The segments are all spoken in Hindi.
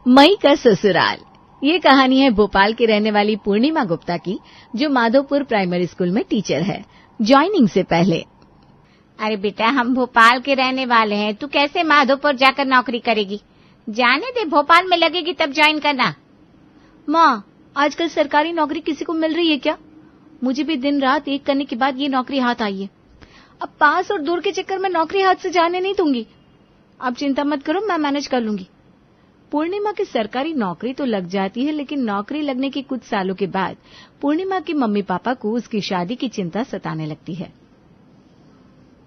मई का ससुराल। ये कहानी है भोपाल की रहने वाली पूर्णिमा गुप्ता की, जो माधोपुर प्राइमरी स्कूल में टीचर है। ज्वाइनिंग से पहले, अरे बेटा, हम भोपाल के रहने वाले हैं, तू कैसे माधोपुर जाकर नौकरी करेगी? जाने दे, भोपाल में लगेगी तब ज्वाइन करना। माँ, आजकल सरकारी नौकरी किसी को मिल रही है क्या? मुझे भी दिन रात एक करने के बाद ये नौकरी हाथ आई है। अब पास और दूर के चक्कर में नौकरी हाथ से जाने नहीं दूंगी। आप चिंता मत करो, मैं मैनेज कर लूंगी। पूर्णिमा की सरकारी नौकरी तो लग जाती है, लेकिन नौकरी लगने के कुछ सालों के बाद पूर्णिमा के मम्मी पापा को उसकी शादी की चिंता सताने लगती है।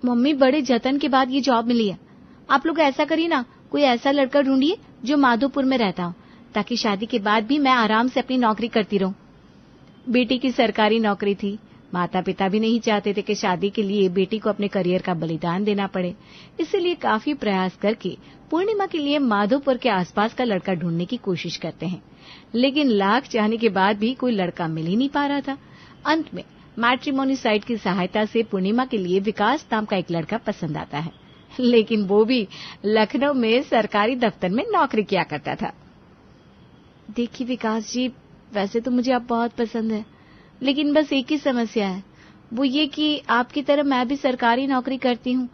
मम्मी, बड़े जतन के बाद ये जॉब मिली है। आप लोग ऐसा करिए ना, कोई ऐसा लड़का ढूंढिए जो माधोपुर में रहता हो, ताकि शादी के बाद भी मैं आराम से अपनी नौकरी करती रहूं। बेटी की सरकारी नौकरी थी। माता पिता भी नहीं चाहते थे कि शादी के लिए बेटी को अपने करियर का बलिदान देना पड़े। इसलिए काफी प्रयास करके पूर्णिमा के लिए माधोपुर के आसपास का लड़का ढूंढने की कोशिश करते हैं, लेकिन लाख चाहने के बाद भी कोई लड़का मिल ही नहीं पा रहा था। अंत में मैट्रिमोनी साइट की सहायता से पूर्णिमा के लिए विकास नाम का एक लड़का पसंद आता है, लेकिन वो भी लखनऊ में सरकारी दफ्तर में नौकरी किया करता था। देखिए विकास जी, वैसे तो मुझे आप बहुत पसंद है, लेकिन बस एक ही समस्या है, वो ये कि आपकी तरह मैं भी सरकारी नौकरी करती हूँ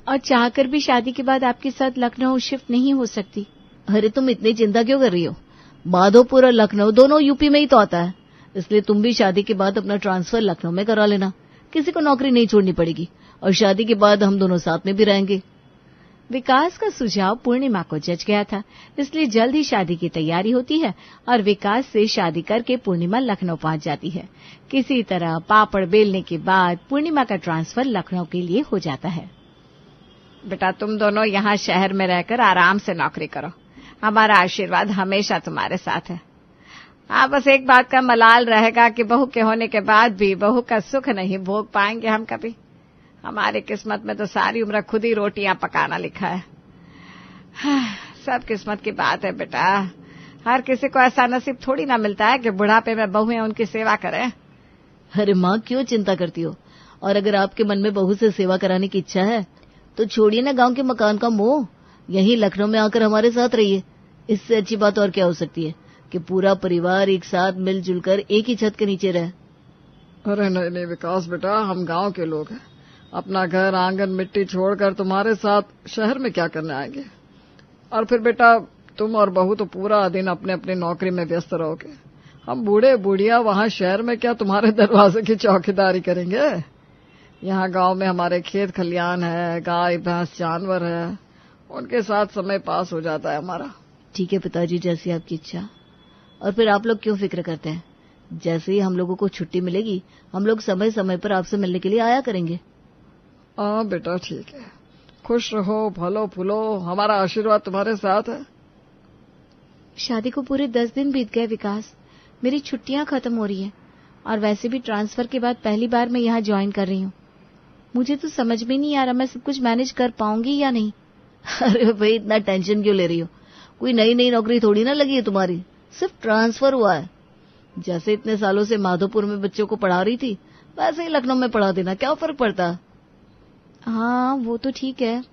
और चाहकर भी शादी के बाद आपके साथ लखनऊ शिफ्ट नहीं हो सकती। अरे तुम इतनी चिंता क्यों कर रही हो? माधोपुर और लखनऊ दोनों यूपी में ही तो आता है, इसलिए तुम भी शादी के बाद अपना ट्रांसफर लखनऊ में करा लेना। किसी को नौकरी नहीं छोड़नी पड़ेगी और शादी के बाद हम दोनों साथ में भी रहेंगे। विकास का सुझाव पूर्णिमा को जच गया था, इसलिए जल्द ही शादी की तैयारी होती है और विकास से शादी करके पूर्णिमा लखनऊ पहुंच जाती है। किसी तरह पापड़ बेलने के बाद पूर्णिमा का ट्रांसफर लखनऊ के लिए हो जाता है। बेटा, तुम दोनों यहाँ शहर में रहकर आराम से नौकरी करो, हमारा आशीर्वाद हमेशा तुम्हारे साथ है। हाँ, बस एक बात का मलाल रहेगा कि बहू के होने के बाद भी बहू का सुख नहीं भोग पाएंगे हम कभी। हमारी किस्मत में तो सारी उम्र खुद ही रोटियां पकाना लिखा है। सब किस्मत की बात है बेटा, हर किसी को ऐसा नसीब थोड़ी ना मिलता है कि बुढ़ापे में बहुएं उनकी सेवा करें। अरे माँ, क्यों चिंता करती हो? और अगर आपके मन में बहू से सेवा कराने की इच्छा है तो छोड़िए ना गांव के मकान का मोह, यहीं लखनऊ में आकर हमारे साथ रहिए। इससे अच्छी बात और क्या हो सकती है कि पूरा परिवार एक साथ मिलजुल कर एक ही छत के नीचे रहे। अरे नहीं विकास बेटा, हम गांव के लोग हैं, अपना घर आंगन मिट्टी छोड़कर तुम्हारे साथ शहर में क्या करने आएंगे? और फिर बेटा, तुम और बहू तो पूरा दिन अपने अपनी नौकरी में व्यस्त रहोगे। हम बूढ़े बूढ़िया वहां शहर में क्या तुम्हारे दरवाजे की चौकीदारी करेंगे? यहाँ गांव में हमारे खेत खलियान है, गाय भैंस जानवर है, उनके साथ समय पास हो जाता है हमारा। ठीक है पिताजी, जैसी आपकी इच्छा। और फिर आप लोग क्यों फिक्र करते हैं? जैसे ही हम लोगों को छुट्टी मिलेगी, हम लोग समय समय पर आपसे मिलने के लिए आया करेंगे। हाँ बेटा, ठीक है, खुश रहो, फलो फूलो, हमारा आशीर्वाद तुम्हारे साथ है। शादी को पूरे 10 दिन बीत गए विकास, मेरी छुट्टियां खत्म हो रही हैं और वैसे भी ट्रांसफर के बाद पहली बार मैं यहाँ ज्वाइन कर रही हूँ। मुझे तो समझ में नहीं आ रहा मैं सब कुछ मैनेज कर पाऊंगी या नहीं। अरे भाई, इतना टेंशन क्यों ले रही हो? कोई नई नौकरी थोड़ी ना लगी है तुम्हारी, सिर्फ ट्रांसफर हुआ है। जैसे इतने सालों से माधोपुर में बच्चों को पढ़ा रही थी, वैसे ही लखनऊ में पढ़ा देना, क्या फर्क पड़ता? हाँ, वो तो ठीक है।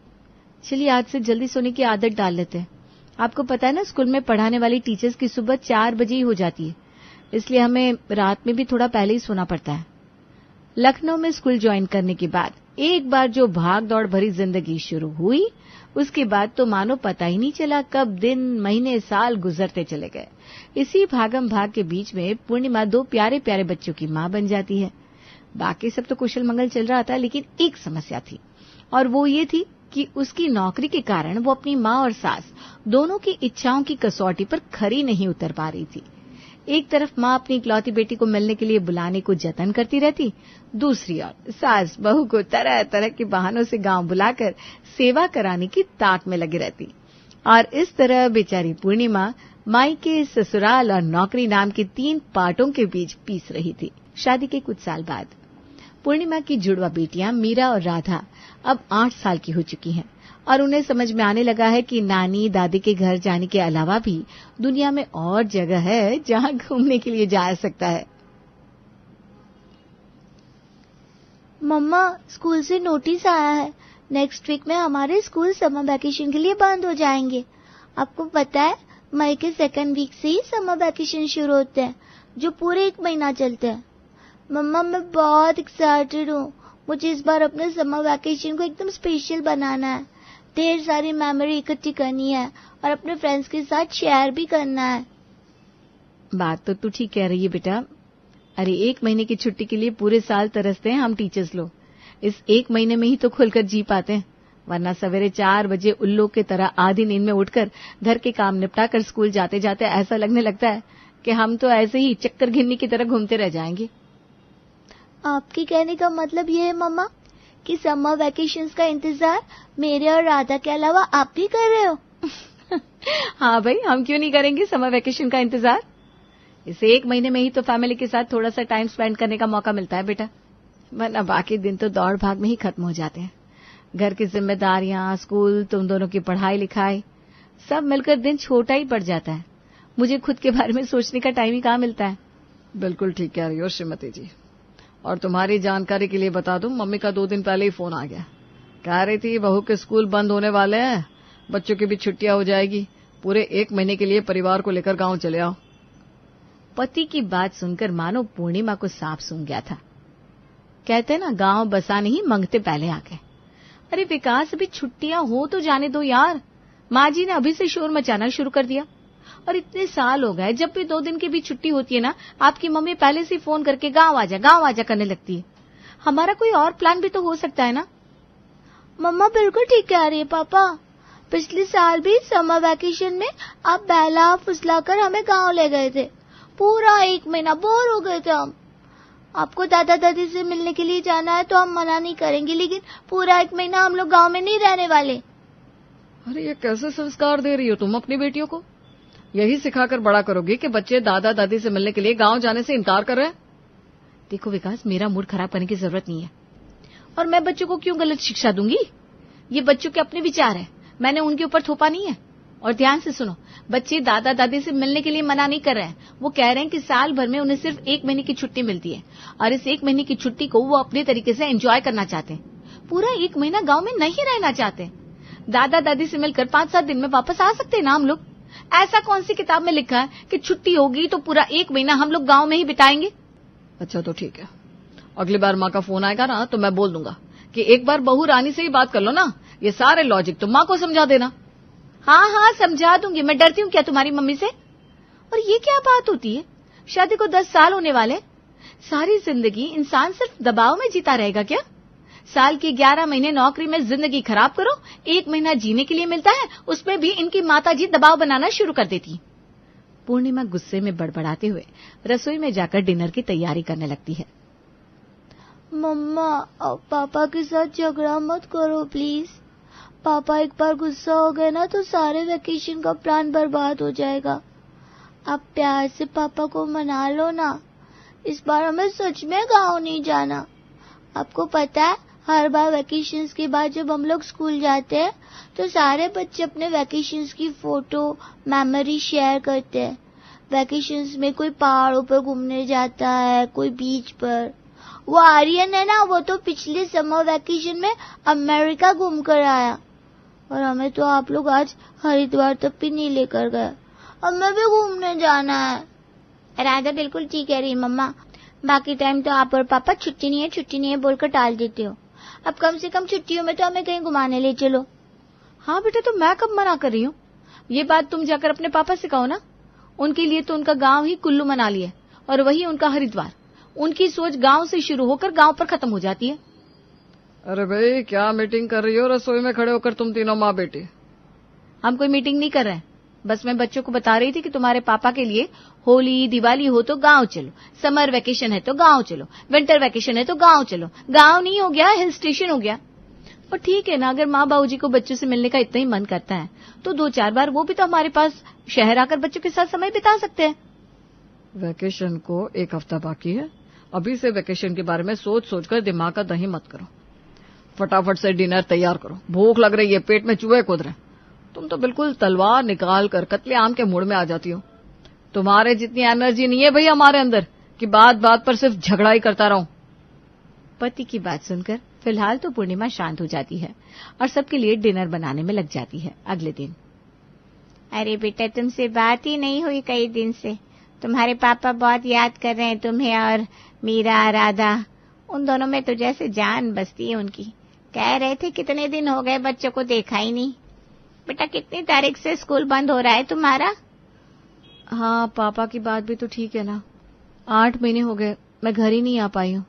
चलिए आज से जल्दी सोने की आदत डाल लेते हैं। आपको पता है ना, स्कूल में पढ़ाने वाली टीचर्स की सुबह 4 बजे ही हो जाती है, इसलिए हमें रात में भी थोड़ा पहले ही सोना पड़ता है। लखनऊ में स्कूल ज्वाइन करने के बाद एक बार जो भाग दौड़ भरी जिंदगी शुरू हुई, उसके बाद तो मानो पता ही नहीं चला कब दिन महीने साल गुजरते चले गए। इसी भागम भाग के बीच में पूर्णिमा 2 प्यारे प्यारे बच्चों की मां बन जाती है। बाकी सब तो कुशल मंगल चल रहा था, लेकिन एक समस्या थी, और वो ये थी कि उसकी नौकरी के कारण वो अपनी मां और सास दोनों की इच्छाओं की कसौटी पर खरी नहीं उतर पा रही थी। एक तरफ मां अपनी इकलौती बेटी को मिलने के लिए बुलाने को जतन करती रहती, दूसरी ओर सास बहू को तरह तरह के बहानों से गांव बुलाकर सेवा कराने की ताक में लगी रहती। और इस तरह बेचारी पूर्णिमा मायके, ससुराल और नौकरी नाम के 3 पार्टों के बीच पीस रही थी। शादी के कुछ साल बाद पूर्णिमा की जुड़वा बेटियां मीरा और राधा अब 8 साल की हो चुकी हैं और उन्हें समझ में आने लगा है कि नानी दादी के घर जाने के अलावा भी दुनिया में और जगह है जहां घूमने के लिए जा सकता है। मम्मा, स्कूल से नोटिस आया है, नेक्स्ट वीक में हमारे स्कूल समर वैकेशन के लिए बंद हो जाएंगे। आपको पता है, मई के 2nd वीक से ही समर वैकेशन शुरू होते हैं, जो पूरे 1 महीना चलते हैं। मम्मा मैं बहुत एक्साइटेड हूँ। मुझे इस बार अपने समर वैकेशन को एकदम स्पेशल बनाना है, ढेर सारी मेमोरी इकट्ठी करनी है और अपने फ्रेंड्स के साथ शेयर भी करना है। बात तो तू ठीक कह रही है बेटा। अरे 1 महीने की छुट्टी के लिए पूरे साल तरसते हैं हम टीचर्स लोग। इस 1 महीने में ही तो खुलकर जी पाते हैं, वरना सवेरे 4 बजे उल्लू की तरह आधी नींद में उठकर घर के काम निपटा कर स्कूल जाते जाते ऐसा लगने लगता है कि हम तो ऐसे ही चक्कर घिन्नी की तरह घूमते रह जाएंगे। आपके कहने का मतलब ये है मम्मा कि समर वैकेशंस का इंतजार मेरे और राधा के अलावा आप भी कर रहे हो? हाँ भाई, हम क्यों नहीं करेंगे समर वैकेशन का इंतजार। इस 1 महीने में ही तो फैमिली के साथ थोड़ा सा टाइम स्पेंड करने का मौका मिलता है बेटा, वरना बाकी दिन तो दौड़ भाग में ही खत्म हो जाते हैं। घर की जिम्मेदारियां, स्कूल, तुम दोनों की पढ़ाई लिखाई, सब मिलकर दिन छोटा ही पड़ जाता है। मुझे खुद के बारे में सोचने का टाइम ही कहाँ मिलता है। बिल्कुल ठीक कह रही हो श्रीमती जी। और तुम्हारी जानकारी के लिए बता दूं, मम्मी का 2 दिन पहले ही फोन आ गया। कह रही थी बहू के स्कूल बंद होने वाले हैं, बच्चों की भी छुट्टियां हो जाएगी, पूरे 1 महीने के लिए परिवार को लेकर गांव चले आओ। पति की बात सुनकर मानो पूर्णिमा को सांप सूंघ गया था। कहते ना, गांव बसा नहीं मंगते पहले आ गए। अरे विकास, अभी छुट्टियां हो तो जाने दो यार। माँ जी ने अभी से शोर मचाना शुरू कर दिया। और इतने साल हो गए, जब भी 2 दिन की भी छुट्टी होती है ना, आपकी मम्मी पहले से फोन करके गांव आजा करने लगती है। हमारा कोई और प्लान भी तो हो सकता है ना। मम्मा बिल्कुल ठीक कह रही है पापा। पिछले साल भी समर वैकेशन में आप बहला फुसलाकर हमें गांव ले गए थे। पूरा 1 महीना बोर हो गए थे हम। आपको दादा दादी से मिलने के लिए जाना है तो हम मना नहीं करेंगे, लेकिन पूरा 1 महीना हम लोग गांव में नहीं रहने वाले। अरे ये कैसे संस्कार दे रही हो तुम अपनी बेटियों को? यही सिखाकर बड़ा करोगी कि बच्चे दादा दादी से मिलने के लिए गांव जाने से इनकार कर रहे हैं? देखो विकास, मेरा मूड खराब करने की जरूरत नहीं है, और मैं बच्चों को क्यों गलत शिक्षा दूंगी। ये बच्चों के अपने विचार है, मैंने उनके ऊपर थोपा नहीं है। और ध्यान से सुनो, बच्चे दादा दादी से मिलने के लिए मना नहीं कर रहे हैं। वो कह रहे हैं कि साल भर में उन्हें सिर्फ 1 महीने की छुट्टी मिलती है, और इस 1 महीने की छुट्टी को वो अपने तरीके से एंजॉय करना चाहते हैं। पूरा 1 महीना गांव में नहीं रहना चाहते। दादा दादी से मिलकर 5-7 दिन में वापस आ सकते हैं ना हम लोग। ऐसा कौन सी किताब में लिखा है कि छुट्टी होगी तो पूरा 1 महीना हम लोग गांव में ही बिताएंगे? अच्छा तो ठीक है, अगली बार माँ का फोन आएगा ना तो मैं बोल दूंगा कि एक बार बहू रानी से ही बात कर लो ना। ये सारे लॉजिक तुम माँ को समझा देना। हाँ समझा दूंगी। मैं डरती हूँ क्या तुम्हारी मम्मी से? और ये क्या बात होती है? शादी को 10 साल होने वाले, सारी जिंदगी इंसान सिर्फ दबाव में जीता रहेगा क्या? साल के 11 महीने नौकरी में जिंदगी खराब करो, 1 महीना जीने के लिए मिलता है, उसमें भी इनकी माताजी दबाव बनाना शुरू कर देती। पूर्णिमा गुस्से में बड़बड़ाते हुए रसोई में जाकर डिनर की तैयारी करने लगती है। मम्मा अब पापा के साथ झगड़ा मत करो प्लीज। पापा एक बार गुस्सा हो गए ना तो सारे वेकेशन का प्लान बर्बाद हो जाएगा। आप प्यार से पापा को मना लो ना। इस बार हमें सच में गाँव नहीं जाना। आपको पता है, हर बार वेकेशंस के बाद जब हम लोग स्कूल जाते हैं तो सारे बच्चे अपने वेकेशंस की फोटो मेमोरी शेयर करते हैं। वेकेशंस में कोई पहाड़ों पर घूमने जाता है, कोई बीच पर। वो आर्यन है ना, वो तो पिछले समर वेकेशन में अमेरिका घूम कर आया, और हमें तो आप लोग आज हरिद्वार तक भी नहीं लेकर गए। हमें भी घूमने जाना है। राधा बिल्कुल ठीक कह रही है मम्मा। बाकी टाइम तो आप और पापा छुट्टी नहीं है बोलकर टाल देते हो। अब कम से कम छुट्टियों में तो हमें कहीं घुमाने ले चलो। हाँ बेटा, तो मैं कब मना कर रही हूँ? ये बात तुम जाकर अपने पापा से कहो ना। उनके लिए तो उनका गांव ही कुल्लू मनाली है, और वही उनका हरिद्वार। उनकी सोच गांव से शुरू होकर गांव पर खत्म हो जाती है। अरे भाई, क्या मीटिंग कर रही हो रसोई में खड़े होकर तुम तीनों माँ बेटी? हम कोई मीटिंग नहीं कर रहे हैं, बस मैं बच्चों को बता रही थी कि तुम्हारे पापा के लिए होली दिवाली हो तो गांव चलो, समर वेकेशन है तो गांव चलो, विंटर वेकेशन है तो गांव चलो। गांव नहीं हो गया, हिल स्टेशन हो गया। और ठीक है ना, अगर माँ बाबूजी को बच्चों से मिलने का इतना ही मन करता है तो 2-4 बार वो भी तो हमारे पास शहर आकर बच्चों के साथ समय बिता सकते हैं। वैकेशन को 1 हफ्ता बाकी है। अभी से वैकेशन के बारे में सोच कर दिमाग का दही मत करो। फटाफट से डिनर तैयार करो, भूख लग रही है, पेट में चूहे कूद रहे। तुम तो बिल्कुल तलवार निकाल कर कत्ले आम के मूड में आ जाती हो। तुम्हारे जितनी एनर्जी नहीं है भाई हमारे अंदर कि बात बात पर सिर्फ झगड़ा ही करता रहूं। पति की बात सुनकर फिलहाल तो पूर्णिमा शांत हो जाती है और सबके लिए डिनर बनाने में लग जाती है। अगले दिन अरे बेटा, तुमसे बात ही नहीं हुई कई दिन से। तुम्हारे पापा बहुत याद कर रहे हैं तुम्हें, और मीरा, राधा, उन दोनों में तो जैसे जान बसती है उनकी। कह रहे थे कितने दिन हो गए बच्चों को देखा ही नहीं। बेटा, कितनी तारीख से स्कूल बंद हो रहा है तुम्हारा? हाँ, पापा की बात भी तो ठीक है ना। 8 महीने हो गए मैं घर ही नहीं आ पाई हूँ।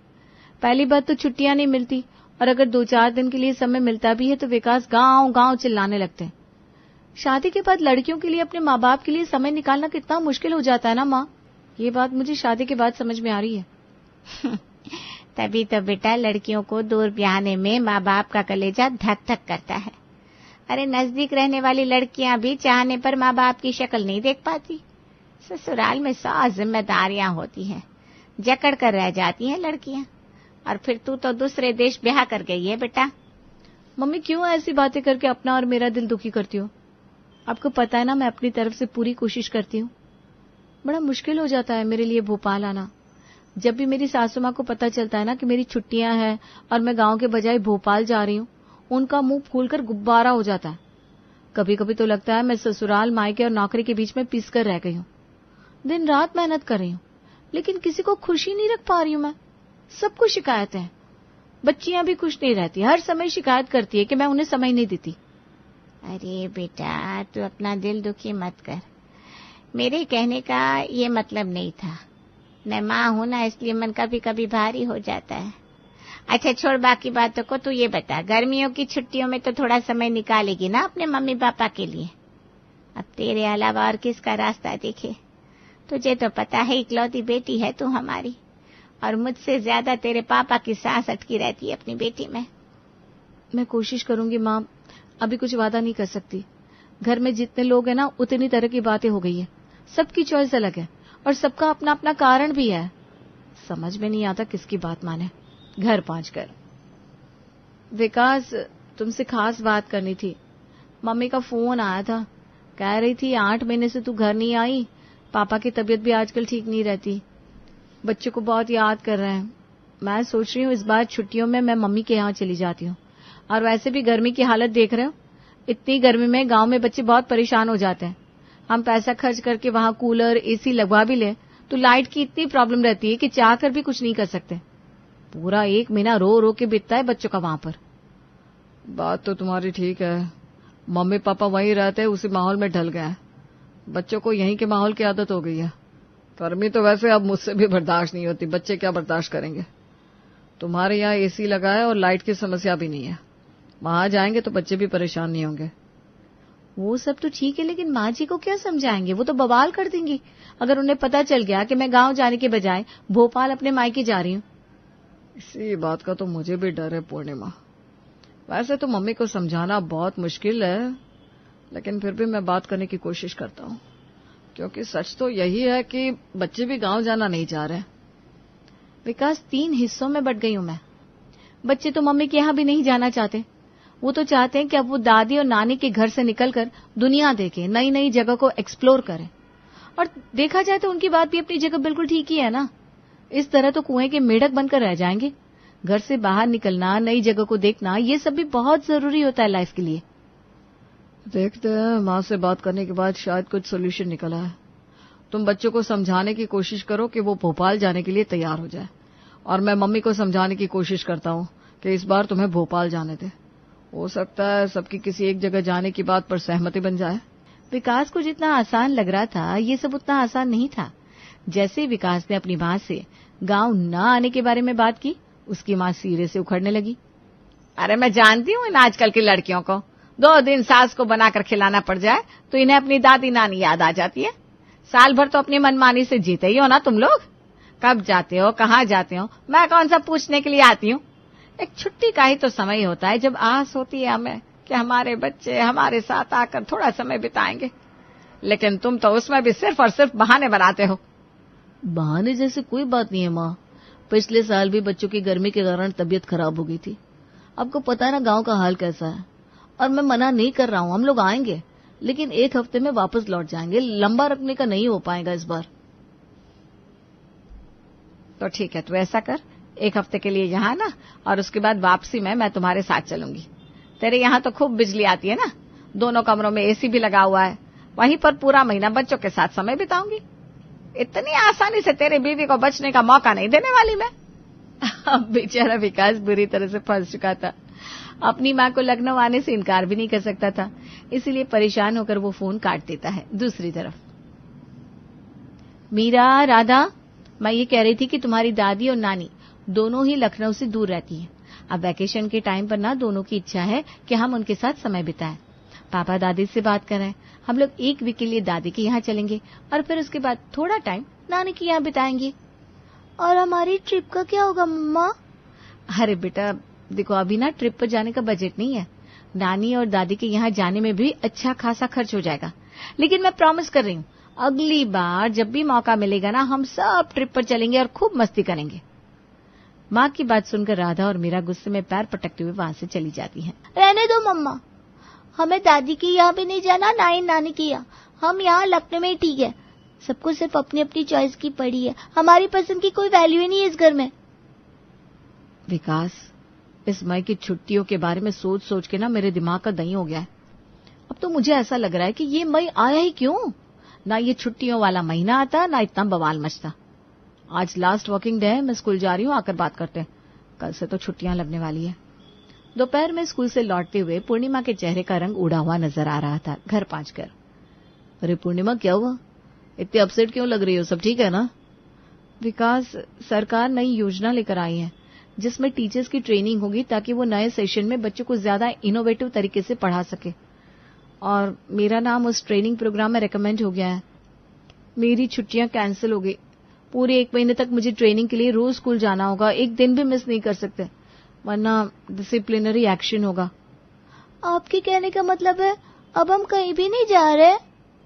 पहली बात तो छुट्टियां नहीं मिलती, और अगर 2-4 दिन के लिए समय मिलता भी है तो विकास गांव गांव चिल्लाने लगते हैं। शादी के बाद लड़कियों के लिए अपने माँ बाप के लिए समय निकालना कितना मुश्किल हो जाता है ना माँ। ये बात मुझे शादी के बाद समझ में आ रही है। तभी तो बेटा लड़कियों को दूर ब्याहने में माँ बाप का कलेजा धक धक करता है। अरे, नजदीक रहने वाली लड़कियां भी चाहने पर माँ बाप की शक्ल नहीं देख पाती। ससुराल में 100 जिम्मेदारियां होती हैं, जकड़ कर रह जाती हैं लड़कियां। और फिर तू तो दूसरे देश ब्याह कर गई है बेटा। मम्मी, क्यों ऐसी बातें करके अपना और मेरा दिल दुखी करती हो? आपको पता है ना, मैं अपनी तरफ से पूरी कोशिश करती हूँ। बड़ा मुश्किल हो जाता है मेरे लिए भोपाल आना। जब भी मेरी सासू माँ को पता चलता है ना कि मेरी छुट्टियां हैं और मैं गांव के बजाय भोपाल जा रही हूँ, उनका मुंह फूलकर गुब्बारा हो जाता है। कभी कभी तो लगता है मैं ससुराल, मायके और नौकरी के बीच में पिस कर रह गई हूँ। दिन रात मेहनत कर रही हूँ, लेकिन किसी को खुशी नहीं रख पा रही हूँ मैं। सबको शिकायत है। बच्चियां भी खुश नहीं रहती, हर समय शिकायत करती है कि मैं उन्हें समय नहीं देती। अरे बेटा, तू अपना दिल दुखी मत कर। मेरे कहने का ये मतलब नहीं था। मैं माँ हूं ना, इसलिए मन कभी कभी भारी हो जाता है। अच्छा, छोड़ बाकी बातों को। तू ये बता, गर्मियों की छुट्टियों में तो थोड़ा समय निकालेगी ना अपने मम्मी पापा के लिए? अब तेरे अलावा और किसका रास्ता देखे? तुझे तो पता है इकलौती बेटी है तू हमारी, और मुझसे ज्यादा तेरे पापा की सांस अटकी रहती है अपनी बेटी में। मैं कोशिश करूंगी माँ, अभी कुछ वादा नहीं कर सकती। घर में जितने लोग हैं ना, उतनी तरह की बातें हो गई है। सबकी चॉइस अलग है और सबका अपना अपना कारण भी है। समझ में नहीं आता किसकी बात माने। घर पहुंचकर, विकास, तुमसे खास बात करनी थी। मम्मी का फोन आया था, कह रही थी 8 महीने से तू घर नहीं आई, पापा की तबीयत भी आजकल ठीक नहीं रहती, बच्चों को बहुत याद कर रहे हैं। मैं सोच रही हूँ इस बार छुट्टियों में मैं मम्मी के यहाँ चली जाती हूँ। और वैसे भी गर्मी की हालत देख रहे हो, इतनी गर्मी में गांव में बच्चे बहुत परेशान हो जाते हैं। हम पैसा खर्च करके वहां कूलर, एसी लगवा भी ले तो लाइट की इतनी प्रॉब्लम रहती है कि चाह कर भी कुछ नहीं कर सकते। पूरा 1 महीना रो रो के बीतता है बच्चों का वहां पर। बात तो तुम्हारी ठीक है, मम्मी पापा वहीं रहते हैं, उसी माहौल में ढल गए हैं। बच्चों को यहीं के माहौल की आदत हो गई है। गर्मी तो वैसे अब मुझसे भी बर्दाश्त नहीं होती, बच्चे क्या बर्दाश्त करेंगे। तुम्हारे यहाँ एसी लगा है और लाइट की समस्या भी नहीं है। वहां जाएंगे तो बच्चे भी परेशान नहीं होंगे। वो सब तो ठीक है, लेकिन माँ जी को क्या समझाएंगे? वो तो बवाल कर देंगी अगर उन्हें पता चल गया कि मैं गांव जाने के बजाय भोपाल अपने मायके जा रही हूँ। इसी बात का तो मुझे भी डर है पूर्णिमा। वैसे तो मम्मी को समझाना बहुत मुश्किल है, लेकिन फिर भी मैं बात करने की कोशिश करता हूँ, क्योंकि सच तो यही है कि बच्चे भी गांव जाना नहीं चाह रहे। विकास, 3 हिस्सों में बट गई हूँ मैं। बच्चे तो मम्मी के यहाँ भी नहीं जाना चाहते। वो तो चाहते हैं कि अब वो दादी और नानी के घर से निकलकर दुनिया देखें, नई नई जगह को एक्सप्लोर करें। और देखा जाए तो उनकी बात भी अपनी जगह बिल्कुल ठीक ही है ना। इस तरह तो कुएं के मेढक बनकर रह जाएंगे। घर से बाहर निकलना, नई जगह को देखना, ये सब भी बहुत जरूरी होता है लाइफ के लिए। देखते हैं, माँ से बात करने के बाद शायद कुछ सोल्यूशन निकला है। तुम बच्चों को समझाने की कोशिश करो कि वो भोपाल जाने के लिए तैयार हो जाए, और मैं मम्मी को समझाने की कोशिश करता हूँ कि इस बार तुम्हें भोपाल जाने दे। हो सकता है सबकी किसी एक जगह जाने की बात पर सहमति बन जाए। विकास को जितना आसान लग रहा था, ये सब उतना आसान नहीं था। जैसे विकास ने अपनी माँ से गांव न आने के बारे में बात की, उसकी माँ सिरे से उखड़ने लगी। अरे, मैं जानती हूँ इन आजकल की लड़कियों को। 2 दिन सास को बनाकर खिलाना पड़ जाए तो इन्हें अपनी दादी नानी याद आ जाती है। साल भर तो अपनी मनमानी से जीते ही हो ना तुम लोग। कब जाते हो, कहाँ जाते हो, मैं कौन सा पूछने के लिए आती हूँ। एक छुट्टी का ही तो समय होता है जब आस होती है हमें कि हमारे बच्चे हमारे साथ आकर थोड़ा समय बिताएंगे, लेकिन तुम तो उसमें भी सिर्फ और सिर्फ बहाने बनाते हो। बहाने जैसे कोई बात नहीं है माँ। पिछले साल भी बच्चों की गर्मी के कारण तबीयत खराब हो गई थी। आपको पता है ना गांव का हाल कैसा है। और मैं मना नहीं कर रहा हूँ, हम लोग आएंगे, लेकिन 1 हफ्ते में वापस लौट जाएंगे। लंबा रखने का नहीं हो पाएगा इस बार। तो ठीक है, तू ऐसा कर, 1 हफ्ते के लिए यहाँ ना, और उसके बाद वापसी में मैं तुम्हारे साथ चलूंगी। तेरे यहाँ तो खूब बिजली आती है ना, दोनों कमरों में एसी भी लगा हुआ है, वहीं पर पूरा महीना बच्चों के साथ समय बिताऊंगी। इतनी आसानी से तेरे बीवी को बचने का मौका नहीं देने वाली मैं। अब बेचारा विकास बुरी तरह से फंस चुका था। अपनी माँ को लखनऊ आने से इनकार भी नहीं कर सकता था, इसीलिए परेशान होकर वो फोन काट देता है। दूसरी तरफ मीरा, राधा, मैं ये कह रही थी कि तुम्हारी दादी और नानी दोनों ही लखनऊ से दूर रहती हैं। अब वैकेशन के टाइम पर ना दोनों की इच्छा है कि हम उनके साथ समय बिताएं। पापा दादी से बात करें, हम लोग एक वीक के लिए दादी के यहाँ चलेंगे और फिर उसके बाद थोड़ा टाइम नानी के यहाँ बिताएंगे। और हमारी ट्रिप का क्या होगा मम्मा? अरे बेटा देखो, अभी ना ट्रिप पर जाने का बजट नहीं है। नानी और दादी के यहाँ जाने में भी अच्छा खासा खर्च हो जाएगा, लेकिन मैं प्रॉमिस कर रही हूँ अगली बार जब भी मौका मिलेगा ना हम सब ट्रिप पर चलेंगे और खूब मस्ती करेंगे। माँ की बात सुनकर राधा और मीरा गुस्से में पैर पटकते हुए वहां से चली जाती हैं। रहने दो मम्मा, हमें दादी के यहाँ भी नहीं जाना, ना ही नानी के यहाँ। हम यहाँ लखनऊ में ही ठीक है। सबको सिर्फ अपनी अपनी चॉइस की पड़ी है, हमारी पसंद की कोई वैल्यू ही नहीं है इस घर में। विकास, इस मई की छुट्टियों के बारे में सोच सोच के ना मेरे दिमाग का दही हो गया है। अब तो मुझे ऐसा लग रहा है कि ये मई आया ही क्यों। ना ये छुट्टियों वाला महीना आता, ना इतना बवाल मचता। आज लास्ट वर्किंग डे है, मैं स्कूल जा रही हूँ, आकर बात करते हैं। कल से तो छुट्टियां लगने वाली है। दोपहर में स्कूल से लौटते हुए पूर्णिमा के चेहरे का रंग उड़ा हुआ नजर आ रहा था घर पहुंचकर। अरे पूर्णिमा, क्या हुआ? इतनी अपसेट क्यों लग रही हो? सब ठीक है ना? विकास, सरकार नई योजना लेकर आई है जिसमें टीचर्स की ट्रेनिंग होगी ताकि वो नए सेशन में बच्चों को ज्यादा इनोवेटिव तरीके से पढ़ा सके, और मेरा नाम उस ट्रेनिंग प्रोग्राम में रिकमेंड हो गया है। मेरी छुट्टियां कैंसिल हो गई। पूरे 1 महीने तक मुझे ट्रेनिंग के लिए रोज स्कूल जाना होगा, एक दिन भी मिस नहीं कर सकते, वरना डिसिप्लिनरी एक्शन होगा। आपके कहने का मतलब है अब हम कहीं भी नहीं जा रहे?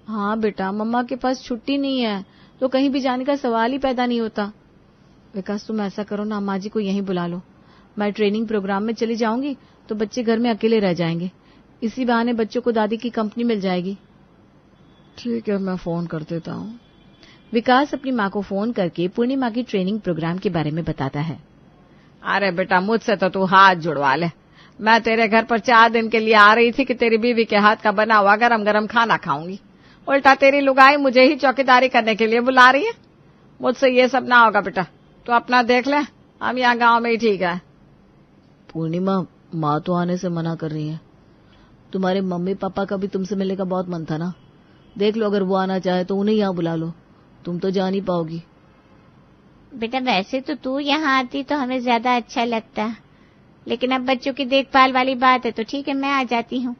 हाँ बेटा, मम्मा के पास छुट्टी नहीं है तो कहीं भी जाने का सवाल ही पैदा नहीं होता। विकास, तुम ऐसा करो ना, अम्मा जी को यहीं बुला लो। मैं ट्रेनिंग प्रोग्राम में चली जाऊंगी तो बच्चे घर में अकेले रह जाएंगे। इसी बहाने बच्चों को दादी की कंपनी मिल जाएगी। ठीक है, मैं फोन कर देता हूँ। विकास अपनी माँ को फोन करके पूर्णिमा की ट्रेनिंग प्रोग्राम के बारे में बताता है। अरे बेटा, मुझसे तो तू हाथ जुड़वा ले। मैं तेरे घर पर 4 दिन के लिए आ रही थी कि तेरी बीवी के हाथ का बना हुआ गरम गरम खाना खाऊंगी। उल्टा तेरी लुगाई मुझे ही चौकीदारी करने के लिए बुला रही है। मुझसे ये सब ना होगा बेटा, तो अपना देख ले, हम यहाँ गांव में ही ठीक है। पूर्णिमा, माँ तो आने से मना कर रही है। तुम्हारे मम्मी पापा का भी तुमसे मिलने का बहुत मन था ना। देख लो, अगर वो आना चाहे तो उन्हें यहाँ बुला लो, तुम तो जा नहीं पाओगी। बेटा वैसे तो तू यहाँ आती तो हमें ज्यादा अच्छा लगता, लेकिन अब बच्चों की देखभाल वाली बात है तो ठीक है, मैं आ जाती हूँ।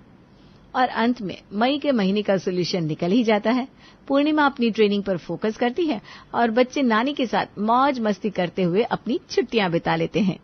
और अंत में मई के महीने का सोल्यूशन निकल ही जाता है। पूर्णिमा अपनी ट्रेनिंग पर फोकस करती है और बच्चे नानी के साथ मौज मस्ती करते हुए अपनी छुट्टियां बिता लेते हैं।